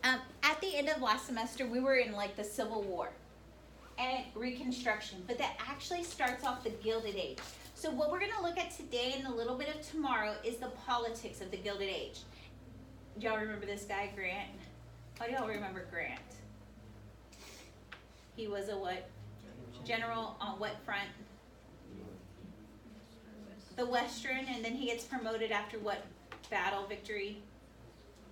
At the end of last semester, we were in like the Civil War and Reconstruction, but that actually starts off the Gilded Age. So what we're going to look at today and a little bit of tomorrow is the politics of the Gilded Age. Do y'all remember this guy, Grant? Why do y'all remember Grant? He was a what? General on what front? The Western, and then he gets promoted after what battle victory?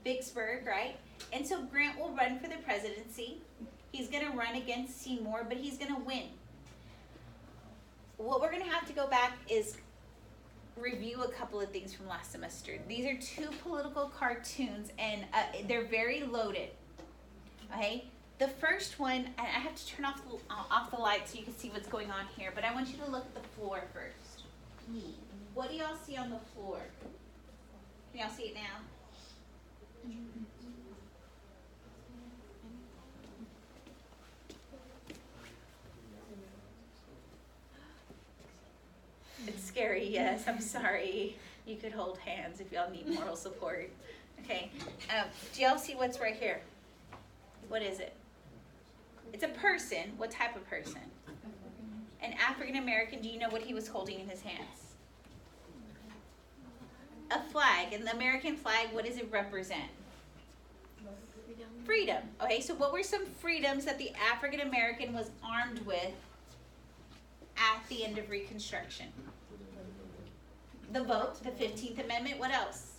Vicksburg, right? And so Grant will run for the presidency. He's going to run against Seymour, but he's going to win. What we're going to have to go back is review a couple of things from last semester. These are two political cartoons, and they're very loaded. Okay? The first one, and I have to turn off the light so you can see what's going on here, but I want you to look at the floor first. What do y'all see on the floor? Can y'all see it now? It's scary, yes. I'm sorry. You could hold hands if y'all need moral support. Okay. Do y'all see what's right here? What is it? It's a person. What type of person? An African American. Do you know what he was holding in his hands? A flag. And the American flag, what does it represent? Freedom. Okay, so what were some freedoms that the African American was armed with at the end of Reconstruction? The vote, the 15th Amendment. What else?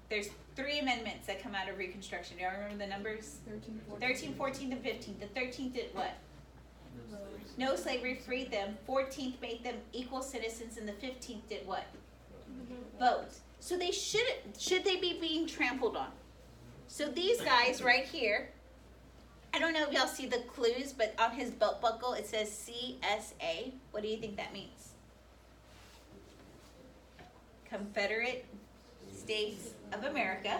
There's 3 amendments that come out of Reconstruction. Do y'all remember the numbers? 13, 14, and 15. The 13th did what? No slavery, freed them. 14th made them equal citizens, and the 15th did what? Vote. So they should they be being trampled on? So these guys right here, I don't know if y'all see the clues, but on his belt buckle it says CSA. What do you think that means? Confederate States of America.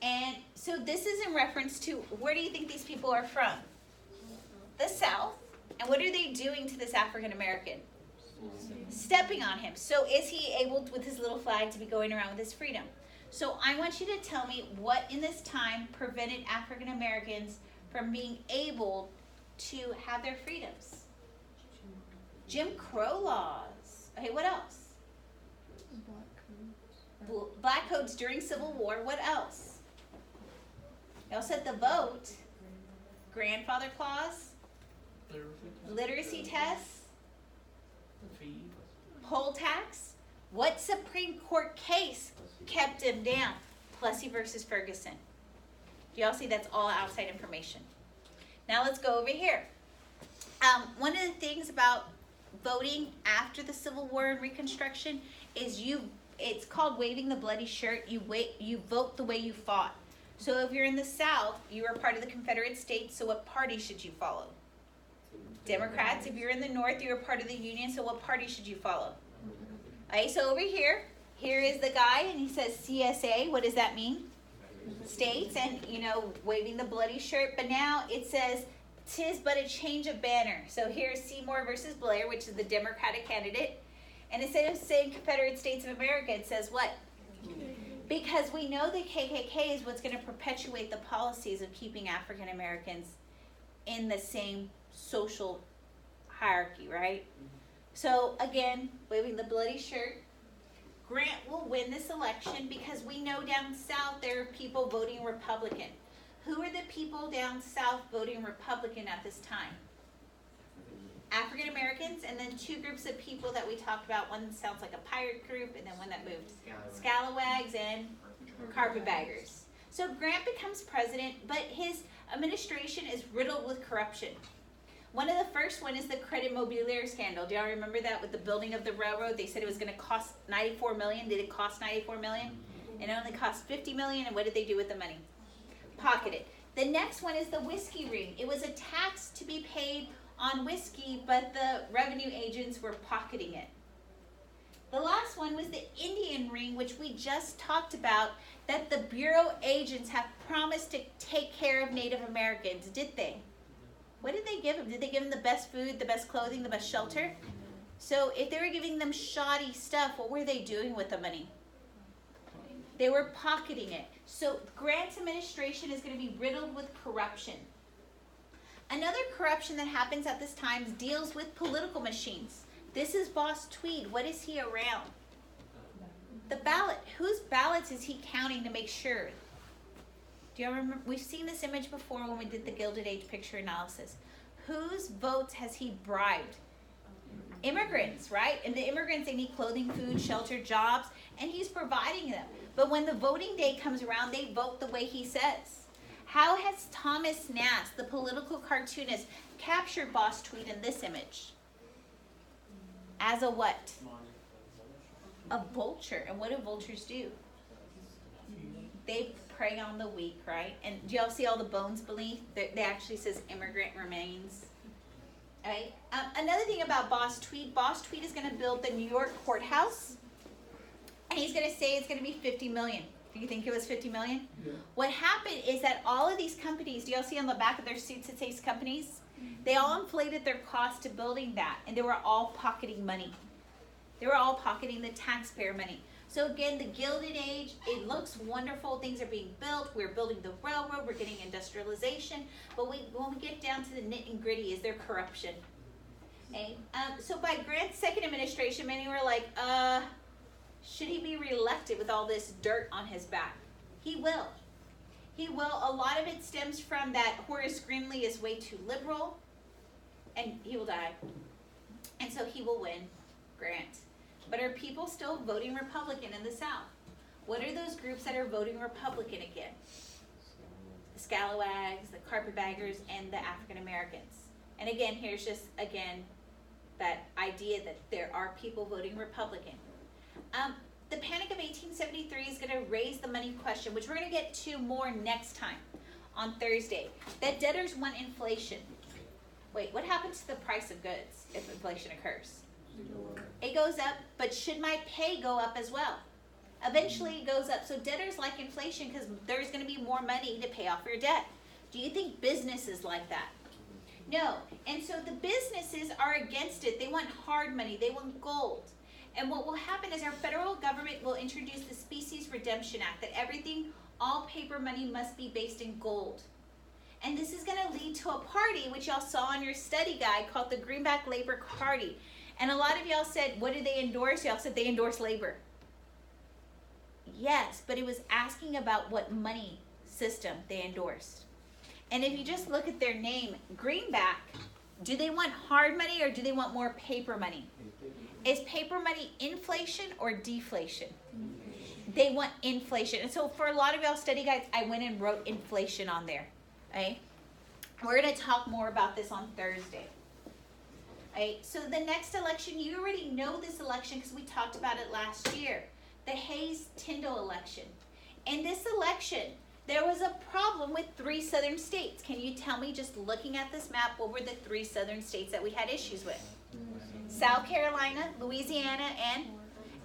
And so this is in reference to, where do you think these people are from? The South. And what are they doing to this African American? Stepping on him. So is he able, with his little flag, to be going around with his freedom? So I want you to tell me what in this time prevented African Americans from being able to have their freedoms. Jim Crow laws. Okay, what else? Black codes during Civil War. What else? Y'all said the vote. Grandfather clause. Literacy tests. Poll tax. What Supreme Court case kept him down? Plessy versus Ferguson. Do y'all see that's all outside information? Now let's go over here. One of the things about voting after the Civil War and Reconstruction is it's called waving the bloody shirt. You vote the way you fought. So if you're in the South, you are part of the Confederate States, so what party should you follow? Democrats. If you're in the North, you're part of the Union, so what party should you follow? Okay, so over here is the guy, and he says CSA. What does that mean? States, and waving the bloody shirt. But now it says, "'Tis but a change of banner." So here's Seymour versus Blair, which is the Democratic candidate. And instead of saying Confederate States of America, it says what? Because we know the KKK is what's going to perpetuate the policies of keeping African Americans in the same social hierarchy, right? So again, waving the bloody shirt. Grant will win this election because we know down south there are people voting Republican. Who are the people down south voting Republican at this time? African Americans, and then 2 groups of people that we talked about. One sounds like a pirate group, and then one that moved. Scalawags and carpetbaggers. So Grant becomes president, but his administration is riddled with corruption. One of the first one is the credit mobilier scandal. Do y'all remember that with the building of the railroad? They said it was going to cost $94 million. Did it cost $94 million? It only cost $50 million, and what did they do with the money? Pocket it. The next one is the whiskey ring. It was a tax to be paid on whiskey, but the revenue agents were pocketing it. The last one was the Indian ring, which we just talked about, that the Bureau agents have promised to take care of Native Americans. Did they? What did they give them? Did they give them the best food, the best clothing, the best shelter? So if they were giving them shoddy stuff, what were they doing with the money? They were pocketing it. So Grant's administration is going to be riddled with corruption. Another corruption that happens at this time deals with political machines. This is Boss Tweed. What is he around? The ballot. Whose ballots is he counting to make sure? Do you remember? We've seen this image before when we did the Gilded Age picture analysis. Whose votes has he bribed? Immigrants, right? And the immigrants, they need clothing, food, shelter, jobs, and he's providing them. But when the voting day comes around, they vote the way he says. How has Thomas Nast, the political cartoonist, captured Boss Tweed in this image? As a what? A vulture. And what do vultures do? They prey on the weak, right? And do y'all see all the bones beneath? They actually says immigrant remains. Right? Another thing about Boss Tweed is going to build the New York courthouse, and he's going to say it's going to be $50 million. Do you think it was $50 million? Yeah. What happened is that all of these companies, do y'all see on the back of their suits it says companies? They all inflated their cost to building that, and they were all pocketing money. They were all pocketing the taxpayer money. So again, the Gilded Age, it looks wonderful. Things are being built. We're building the railroad. We're getting industrialization. But when we get down to the nit and gritty, is there corruption? Okay? So by Grant's second administration, many were like, should he be reelected with all this dirt on his back? He will. He will. A lot of it stems from that Horace Greeley is way too liberal, and he will die. And so he will win, Grant. But are people still voting Republican in the South? What are those groups that are voting Republican again? The scalawags, the carpetbaggers, and the African Americans. And again, here's just, again, that idea that there are people voting Republican. The Panic of 1873 is going to raise the money question, which we're going to get to more next time on Thursday. That debtors want inflation. Wait, what happens to the price of goods if inflation occurs? It goes up, but should my pay go up as well? Eventually it goes up. So debtors like inflation because there's going to be more money to pay off your debt. Do you think businesses like that? No. And so the businesses are against it. They want hard money. They want gold. And what will happen is our federal government will introduce the Species Redemption Act, that everything, all paper money must be based in gold. And this is going to lead to a party, which y'all saw on your study guide, called the Greenback Labor Party. And a lot of y'all said, what did they endorse? Y'all said they endorse labor. Yes, but it was asking about what money system they endorsed. And if you just look at their name, Greenback, do they want hard money or do they want more paper money? Is paper money inflation or deflation? They want inflation. And so for a lot of y'all study guides, I went and wrote inflation on there. Okay? We're going to talk more about this on Thursday. Okay? So the next election, you already know this election because we talked about it last year. The Hayes-Tyndall election. In this election, there was a problem with 3 southern states. Can you tell me, just looking at this map, what were the 3 southern states that we had issues with? South Carolina, Louisiana,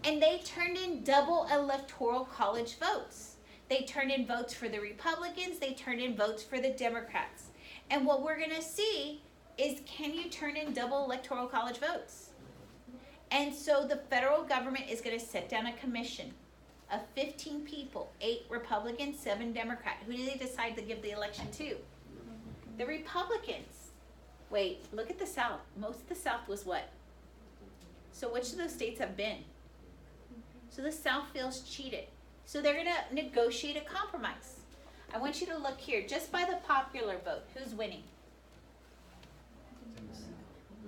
and they turned in double electoral college votes. They turned in votes for the Republicans, they turned in votes for the Democrats. And what we're going to see is, can you turn in double electoral college votes? And so the federal government is going to set down a commission of 15 people, 8 Republicans, 7 Democrats. Who do they decide to give the election to? The Republicans. Wait, look at the South. Most of the South was what? So which of those states have been? So the South feels cheated. So they're going to negotiate a compromise. I want you to look here. Just by the popular vote, who's winning?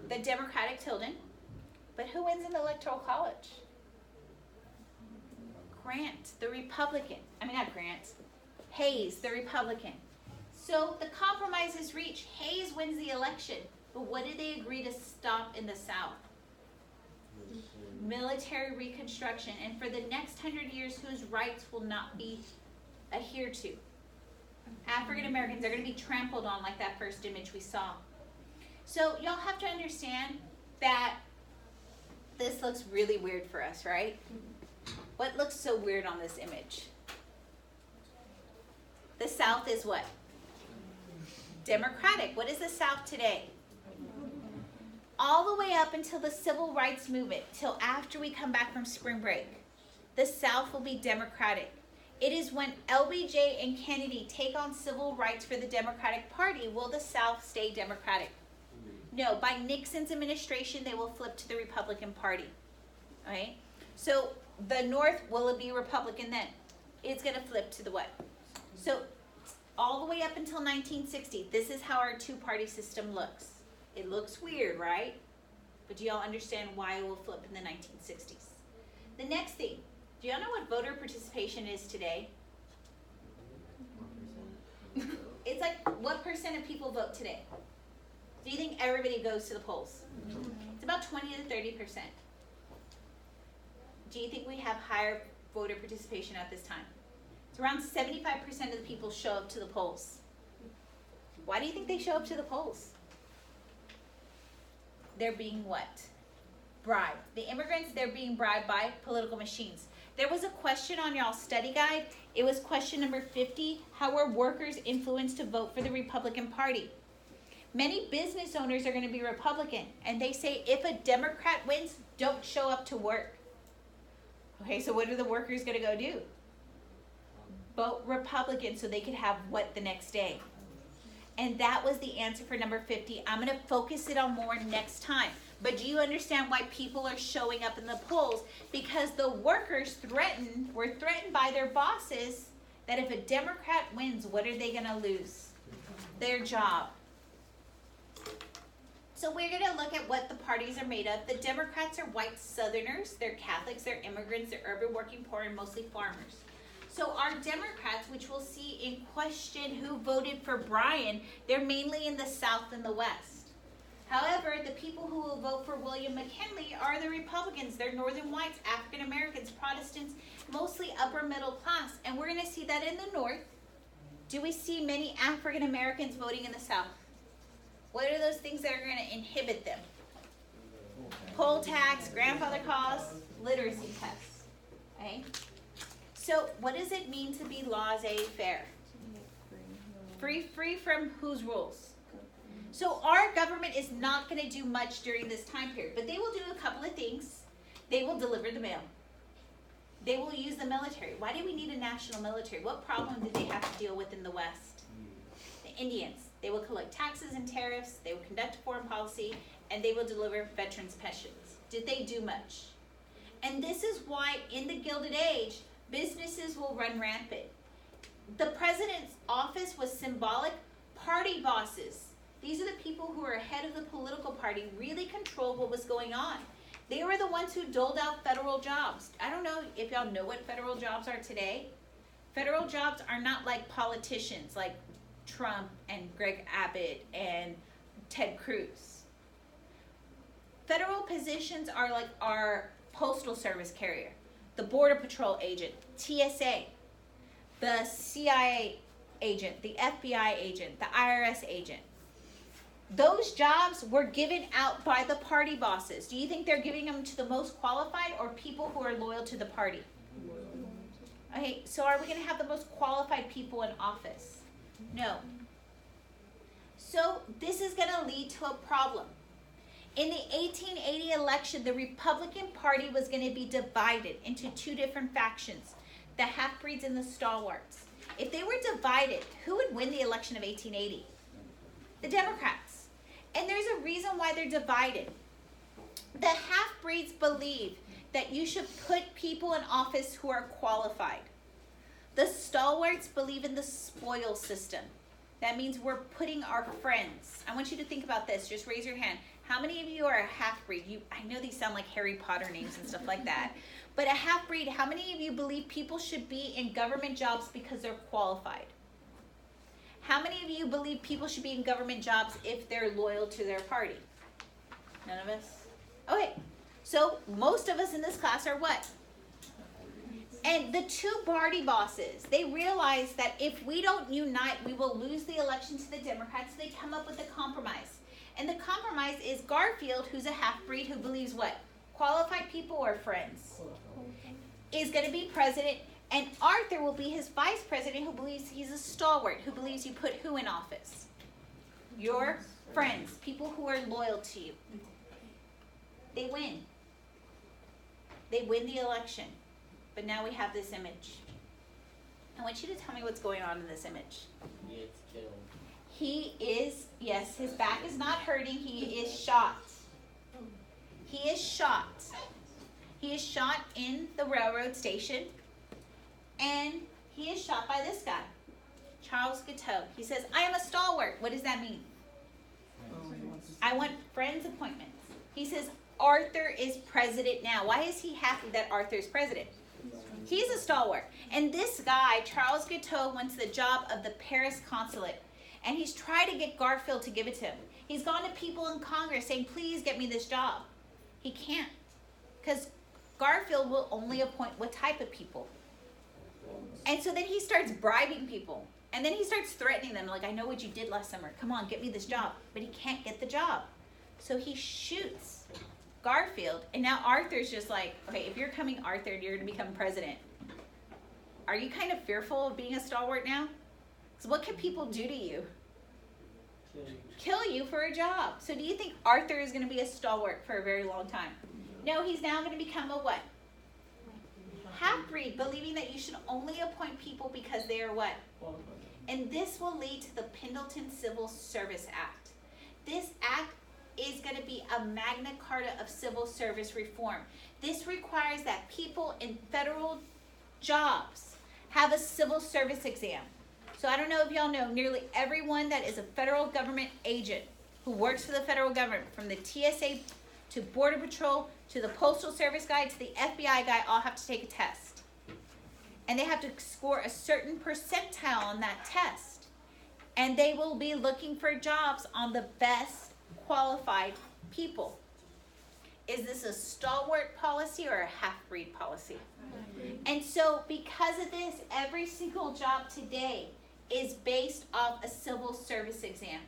The Democratic Tilden. But who wins in the Electoral College? Grant, the Republican. I mean, not Grant. Hayes, the Republican. So the compromise is reached. Hayes wins the election. But what did they agree to stop in the South? Military reconstruction. And for the next 100 years, whose rights will not be adhered to? African Americans. They're going to be trampled on, like that first image we saw. So y'all have to understand that this looks really weird for us, right? What looks so weird on this image? The South is what? Democratic. What is the South today? All the way up until the Civil Rights Movement, till after we come back from spring break, the South will be Democratic. It is when LBJ and Kennedy take on civil rights for the Democratic Party, will the South stay Democratic? No, by Nixon's administration, they will flip to the Republican Party. Okay? So the North, will it be Republican then? It's going to flip to the what? So all the way up until 1960, this is how our two-party system looks. It looks weird, right? But do y'all understand why it will flip in the 1960s? The next thing, do y'all know what voter participation is today? It's like, what percent of people vote today? Do you think everybody goes to the polls? It's about 20 to 30%. Do you think we have higher voter participation at this time? It's around 75% of the people show up to the polls. Why do you think they show up to the polls? They're being what? Bribed. The immigrants, they're being bribed by political machines. There was a question on y'all's study guide. It was question number 50. How are workers influenced to vote for the Republican Party? Many business owners are going to be Republican, and they say if a Democrat wins, don't show up to work. Okay, so what are the workers going to go do? Vote Republican so they could have what the next day? And that was the answer for number 50. I'm going to focus it on more next time. But do you understand why people are showing up in the polls? Because the workers were threatened by their bosses that if a Democrat wins, what are they going to lose? Their job. So we're going to look at what the parties are made of. The Democrats are white Southerners, they're Catholics, they're immigrants, they're urban working poor, and mostly farmers. So our Democrats, which we'll see in question who voted for Bryan, they're mainly in the South and the West. However, the people who will vote for William McKinley are the Republicans. They're Northern whites, African Americans, Protestants, mostly upper middle class. And we're going to see that in the North. Do we see many African Americans voting in the South? What are those things that are going to inhibit them? Poll tax, grandfather costs, literacy tests. Okay? So what does it mean to be laissez-faire? Free from whose rules? So our government is not going to do much during this time period, but they will do a couple of things. They will deliver the mail. They will use the military. Why do we need a national military? What problem did they have to deal with in the West? The Indians. They will collect taxes and tariffs. They will conduct foreign policy, and they will deliver veterans' pensions. Did they do much? And this is why in the Gilded Age, businesses will run rampant. The president's office was symbolic. Party bosses, these are the people who are head of the political party, really controlled what was going on. They were the ones who doled out federal jobs. I don't know if y'all know what federal jobs are today. Federal jobs are not like politicians like Trump and Greg Abbott and Ted Cruz. Federal positions are like our postal service carrier, the border patrol agent, TSA, the CIA agent, the FBI agent, the IRS agent. Those jobs were given out by the party bosses. Do you think they're giving them to the most qualified or people who are loyal to the party? Okay, so are we going to have the most qualified people in office? No. So this is going to lead to a problem. In the 1880 election, the Republican Party was going to be divided into two different factions, the half-breeds and the stalwarts. If they were divided, who would win the election of 1880? The Democrats. And there's a reason why they're divided. The half-breeds believe that you should put people in office who are qualified. The stalwarts believe in the spoil system. That means we're putting our friends. I want you to think about this. Just raise your hand. How many of you are a half-breed? I know these sound like Harry Potter names and stuff like that. But a half-breed, how many of you believe people should be in government jobs because they're qualified? How many of you believe people should be in government jobs if they're loyal to their party? None of us? Okay, so most of us in this class are what? And the two party bosses, they realize that if we don't unite, we will lose the election to the Democrats. So they come up with a compromise. And the compromise is Garfield, who's a half-breed who believes what? Qualified people or friends? Is going to be president. And Arthur will be his vice president who believes he's a stalwart, who believes you put who in office? Your friends, people who are loyal to you. They win. They win the election. But now we have this image. I want you to tell me what's going on in this image. He gets killed. He is, yes, his back is not hurting. He is shot. He is shot. He is shot in the railroad station. And he is shot by this guy, Charles Guiteau. He says, I am a stalwart. What does that mean? I want friends appointments. He says, Arthur is president now. Why is he happy that Arthur is president? He's a stalwart. And this guy, Charles Guiteau, wants the job of the Paris consulate. And he's tried to get Garfield to give it to him. He's gone to people in Congress saying, please get me this job. He can't. Because Garfield will only appoint what type of people. And so then he starts bribing people. And then he starts threatening them, like, I know what you did last summer. Come on, get me this job. But he can't get the job. So he shoots Garfield. And now Arthur's just like, okay, if you're coming, Arthur, and you're going to become president, are you kind of fearful of being a stalwart now? Because what can people do to you? Kill you for a job. So do you think Arthur is going to be a stalwart for a very long time? No, he's now going to become a what? Half-breed, believing that you should only appoint people because they are what? And this will lead to the Pendleton Civil Service Act. This act is going to be a Magna Carta of civil service reform. This requires that people in federal jobs have a civil service exam. So I don't know if y'all know, nearly everyone that is a federal government agent who works for the federal government, from the TSA to Border Patrol to the Postal Service guy to the FBI guy, all have to take a test. And they have to score a certain percentile on that test. And they will be looking for jobs on the best qualified people. Is this a stalwart policy or a half-breed policy? And so because of this, every single job today is based off a civil service exam.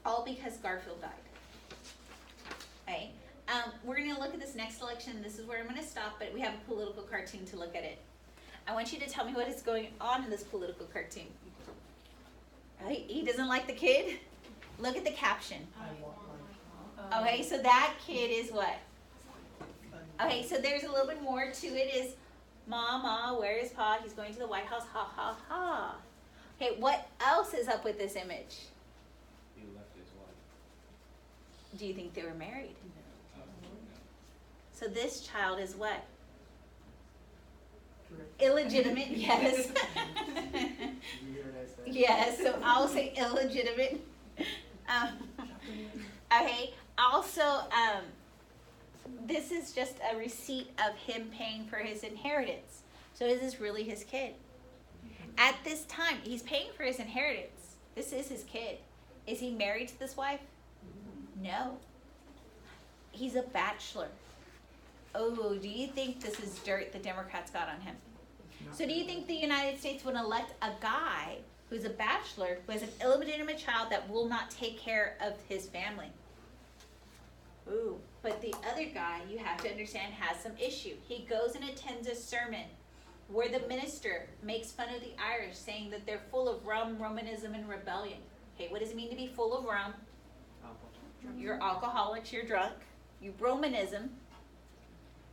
All because Garfield died. Okay. We're going to look at this next election. This is where I'm going to stop, but we have a political cartoon to look at it. I want you to tell me what is going on in this political cartoon. He doesn't like the kid? Look at the caption. Okay, so that kid is what? Okay, so there's a little bit more to it. Is Mama, where is Pa? He's going to the White House. Ha, ha, ha. Okay, what else is up with this image? He left his wife. Do you think they were married? So this child is what? Illegitimate, yes. Yes, so I'll say illegitimate. Okay, also, this is just a receipt of him paying for his inheritance. So is this really his kid? At this time, he's paying for his inheritance. This is his kid. Is he married to this wife? No. He's a bachelor. Oh, do you think this is dirt the Democrats got on him? So do you think the United States would elect a guy who's a bachelor, who has an illegitimate child that will not take care of his family? Ooh, but the other guy, you have to understand, has some issue. He goes and attends a sermon where the minister makes fun of the Irish, saying that they're full of rum, Romanism, and rebellion. Okay, what does it mean to be full of rum? You're alcoholics, you're drunk. You Romanism.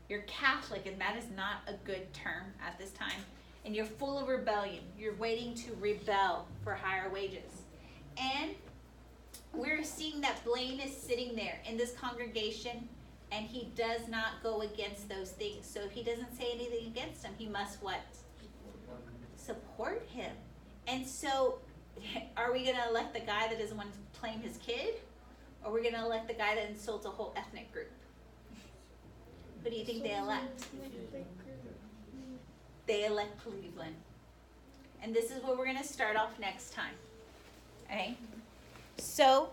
You're Catholic, and that is not a good term at this time. And you're full of rebellion. You're waiting to rebel for higher wages. And we're seeing that Blaine is sitting there in this congregation, and he does not go against those things. So if he doesn't say anything against him, he must what? Support him. And so are we going to elect the guy that doesn't want to claim his kid? Or are we going to elect the guy that insults a whole ethnic group? Who do you think they elect? They elect Cleveland. And this is where we're going to start off next time. Okay? So